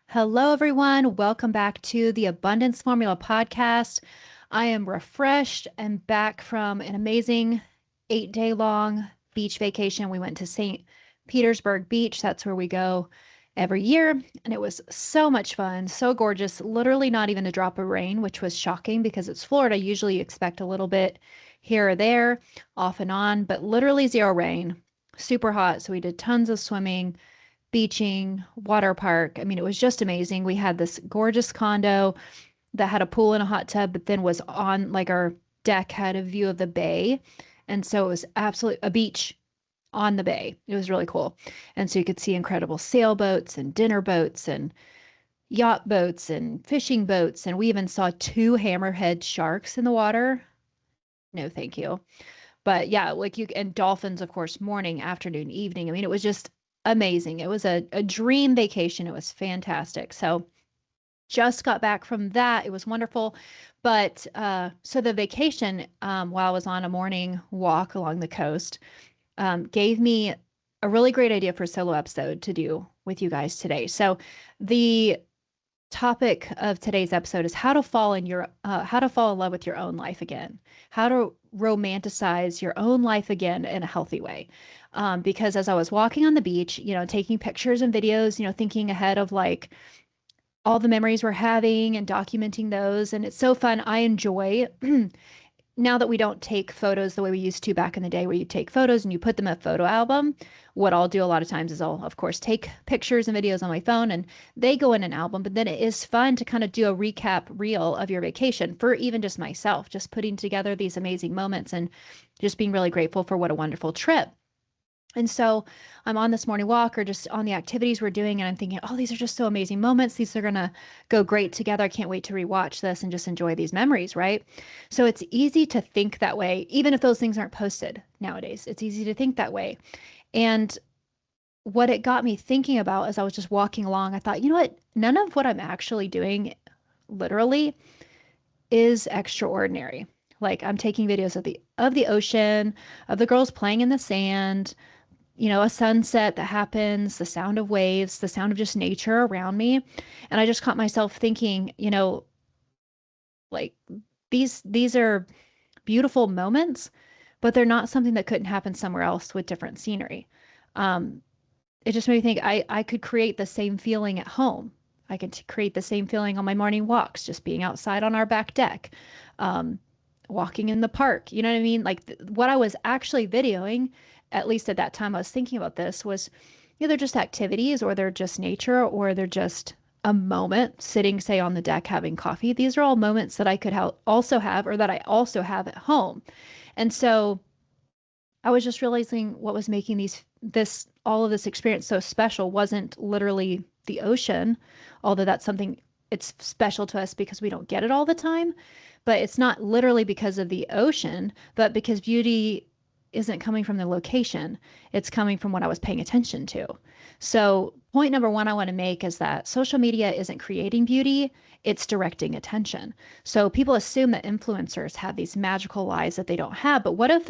Hello, everyone. Welcome back to the Abundance Formula podcast. I am refreshed and back from an amazing 8-day long beach vacation. We went to St. Petersburg Beach. That's where we go every year. And it was so much fun, so gorgeous. Literally not even a drop of rain, which was shocking because it's Florida. Usually you expect a little bit here or there, off and on, but literally zero rain. Super hot. So we did tons of swimming, beaching, water park. I mean, it was just amazing. We had this gorgeous condo that had a pool and a hot tub, but then was on like our deck had a view of the bay. And so it was absolutely a beach on the bay. It was really cool. And so you could see incredible sailboats and dinner boats and yacht boats and fishing boats. And we even saw two hammerhead sharks in the water. No, thank you. But yeah, like you and dolphins, of course, morning, afternoon, evening. I mean, it was just amazing. It was a dream vacation. It was fantastic. So just got back from that. It was wonderful. But so the vacation, while I was on a morning walk along the coast, gave me a really great idea for a solo episode to do with you guys today. So the topic of today's episode is how to fall in love with your own life again, how to romanticize your own life again in a healthy way. Because as I was walking on the beach, taking pictures and videos, thinking ahead of like all the memories we're having and documenting those, and it's so fun. I enjoy now that we don't take photos the way we used to back in the day, where you take photos and you put them in a photo album. What I'll do a lot of times is I'll, of course, take pictures and videos on my phone and they go in an album. But then it is fun to kind of do a recap reel of your vacation for even just myself, just putting together these amazing moments and just being really grateful for what a wonderful trip. And so I'm on this morning walk or just on the activities we're doing, and I'm thinking, oh, these are just so amazing moments. These are going to go great together. I can't wait to rewatch this and just enjoy these memories, right? So it's easy to think that way, even if those things aren't posted nowadays. It's easy to think that way. And what it got me thinking about as I was just walking along, I thought, you know what? None of what I'm actually doing literally is extraordinary. Like I'm taking videos of the ocean, of the girls playing in the sand, a sunset that happens, the sound of waves, the sound of just nature around me. And I just caught myself thinking, like these are beautiful moments, but they're not something that couldn't happen somewhere else with different scenery. Um, it just made me think I could create the same feeling at home. I could create the same feeling on my morning walks, just being outside on our back deck, um, walking in the park. You know what I mean? Like what I was actually videoing, at least at that time I was thinking about this, was they're just activities or they're just nature or they're just a moment sitting, say, on the deck having coffee. These are all moments that I could also have or that I also have at home. And so I was just realizing what was making all of this experience so special wasn't literally the ocean, although that's something it's special to us because we don't get it all the time. But it's not literally because of the ocean, but because beauty isn't coming from the location. It's coming from what I was paying attention to. So, point number one I want to make is that social media isn't creating beauty, it's directing attention. So, people assume that influencers have these magical lives that they don't have, but what if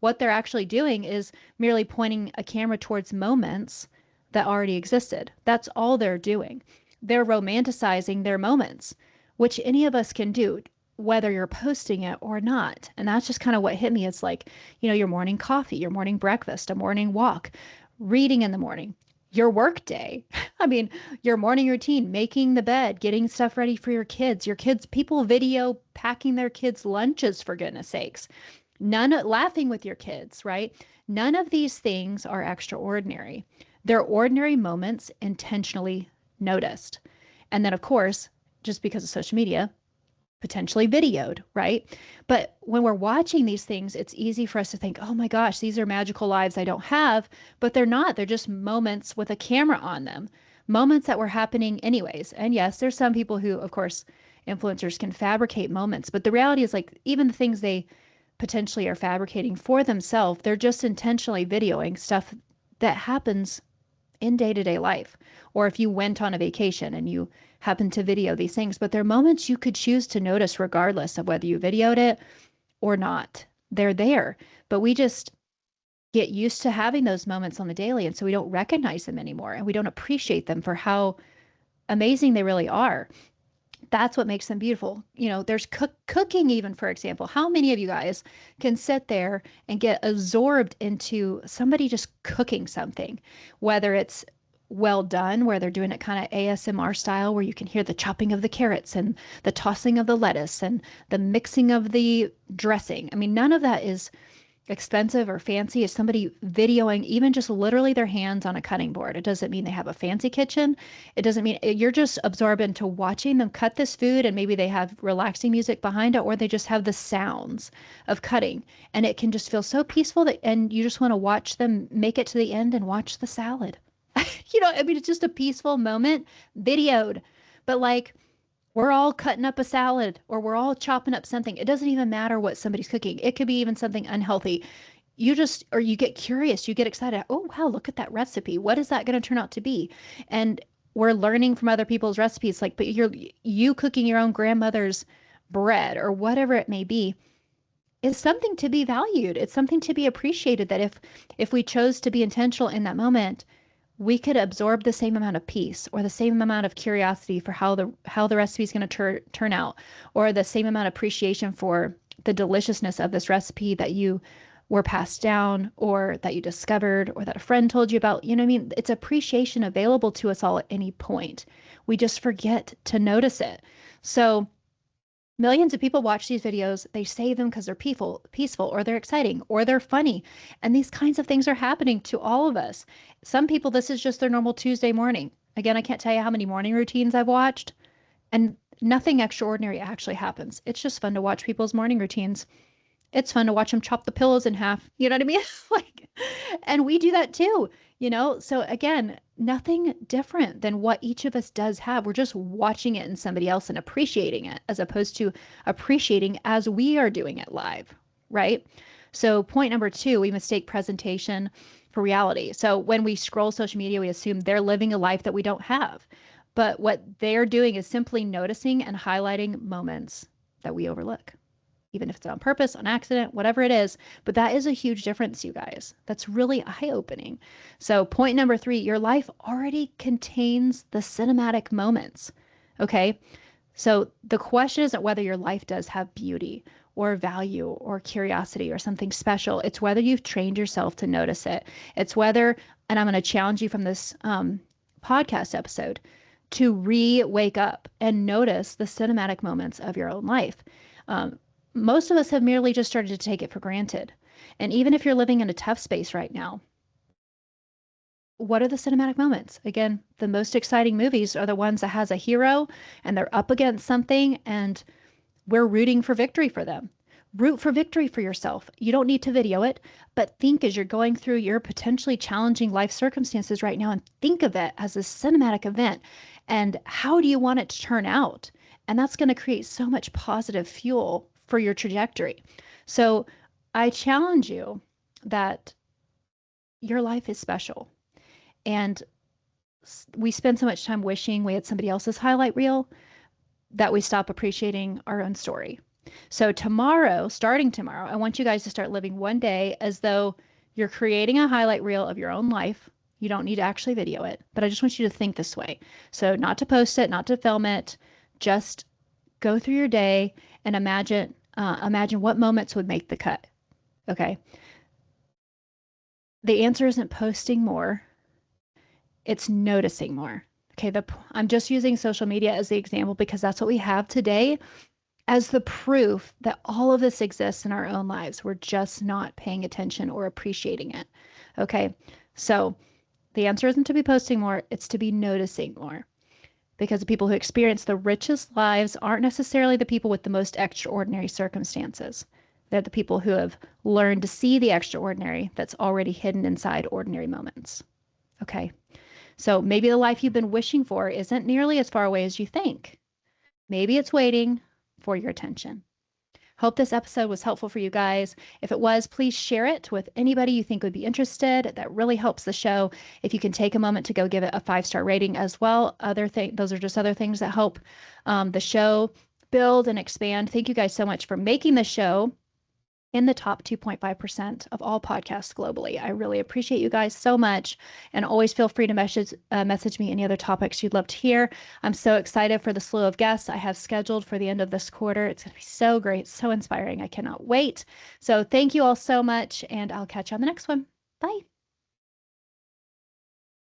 what they're actually doing is merely pointing a camera towards moments that already existed? That's all they're doing. They're romanticizing their moments, which any of us can do, whether you're posting it or not. And that's just kind of what hit me. It's like, your morning coffee, your morning breakfast, a morning walk, reading in the morning, your work day. I mean, your morning routine, making the bed, getting stuff ready for your kids, people video packing their kids' lunches, for goodness sakes. Laughing with your kids, right? None of these things are extraordinary. They're ordinary moments intentionally noticed. And then, of course, just because of social media, potentially videoed, right? But when we're watching these things, it's easy for us to think, oh my gosh, these are magical lives I don't have, but they're not. They're just moments with a camera on them, moments that were happening anyways. And yes, there's some people who, of course, influencers can fabricate moments, but the reality is like even the things they potentially are fabricating for themselves, they're just intentionally videoing stuff that happens in day-to-day life. Or if you went on a vacation and you happen to video these things, but they're moments you could choose to notice regardless of whether you videoed it or not. They're there, but we just get used to having those moments on the daily, and so we don't recognize them anymore and we don't appreciate them for how amazing they really are. That's what makes them beautiful. There's cooking, even, for example. How many of you guys can sit there and get absorbed into somebody just cooking something, whether it's well done, where they're doing it kind of ASMR style, where you can hear the chopping of the carrots and the tossing of the lettuce and the mixing of the dressing. I mean, none of that is expensive or fancy. Is somebody videoing even just literally their hands on a cutting board. It doesn't mean they have a fancy kitchen. It doesn't mean you're just absorbed into watching them cut this food, and maybe they have relaxing music behind it, or they just have the sounds of cutting, and it can just feel so peaceful and you just want to watch them make it to the end and watch the salad. I mean, it's just a peaceful moment videoed. But like, we're all cutting up a salad or we're all chopping up something. It doesn't even matter what somebody's cooking. It could be even something unhealthy. Or you get curious, you get excited. Oh, wow, look at that recipe. What is that going to turn out to be? And we're learning from other people's recipes. Like, but you cooking your own grandmother's bread or whatever it may be is something to be valued. It's something to be appreciated, that if we chose to be intentional in that moment, we could absorb the same amount of peace or the same amount of curiosity for how the recipe is going to turn out, or the same amount of appreciation for the deliciousness of this recipe that you were passed down, or that you discovered, or that a friend told you about. You know what I mean? It's appreciation available to us all at any point. We just forget to notice it. So millions of people watch these videos. They save them because they're peaceful, or they're exciting, or they're funny. And these kinds of things are happening to all of us. Some people, this is just their normal Tuesday morning. Again, I can't tell you how many morning routines I've watched, and nothing extraordinary actually happens. It's just fun to watch people's morning routines. It's fun to watch them chop the pillows in half. You know what I mean? And we do that too, So again, nothing different than what each of us does have. We're just watching it in somebody else and appreciating it, as opposed to appreciating as we are doing it live, right? So point number 2, we mistake presentation for reality. So when we scroll social media, we assume they're living a life that we don't have. But what they're doing is simply noticing and highlighting moments that we overlook, even if it's on purpose, on accident, whatever it is. But that is a huge difference, you guys. That's really eye-opening. So point number 3, your life already contains the cinematic moments. Okay. So the question isn't whether your life does have beauty or value or curiosity or something special. It's whether you've trained yourself to notice it. It's whether, and I'm going to challenge you from this podcast episode, to wake up and notice the cinematic moments of your own life. Most of us have merely just started to take it for granted. And even if you're living in a tough space right now, what are the cinematic moments? Again, the most exciting movies are the ones that has a hero and they're up against something and we're rooting for victory for them. Root for victory for yourself. You don't need to video it, but think as you're going through your potentially challenging life circumstances right now, and think of it as a cinematic event. And how do you want it to turn out? And that's going to create so much positive fuel for your trajectory. So I challenge you that your life is special. And we spend so much time wishing we had somebody else's highlight reel that we stop appreciating our own story. So starting tomorrow, I want you guys to start living one day as though you're creating a highlight reel of your own life. You don't need to actually video it, but I just want you to think this way. So not to post it, not to film it, just go through your day and imagine what moments would make the cut. Okay. The answer isn't posting more. It's noticing more. Okay. I'm just using social media as the example because that's what we have today as the proof that all of this exists in our own lives. We're just not paying attention or appreciating it. Okay. So the answer isn't to be posting more. It's to be noticing more. Because the people who experience the richest lives aren't necessarily the people with the most extraordinary circumstances. They're the people who have learned to see the extraordinary that's already hidden inside ordinary moments. Okay. So maybe the life you've been wishing for isn't nearly as far away as you think. Maybe it's waiting for your attention. Hope this episode was helpful for you guys. If it was, please share it with anybody you think would be interested. That really helps the show. If you can take a moment to go give it a 5-star rating as well. Those are just other things that help the show build and expand. Thank you guys so much for making the show in the top 2.5% of all podcasts globally. I really appreciate you guys so much, and always feel free to message me any other topics you'd love to hear. I'm so excited for the slew of guests I have scheduled for the end of this quarter. It's going to be so great, so inspiring. I cannot wait. So thank you all so much, and I'll catch you on the next one. Bye.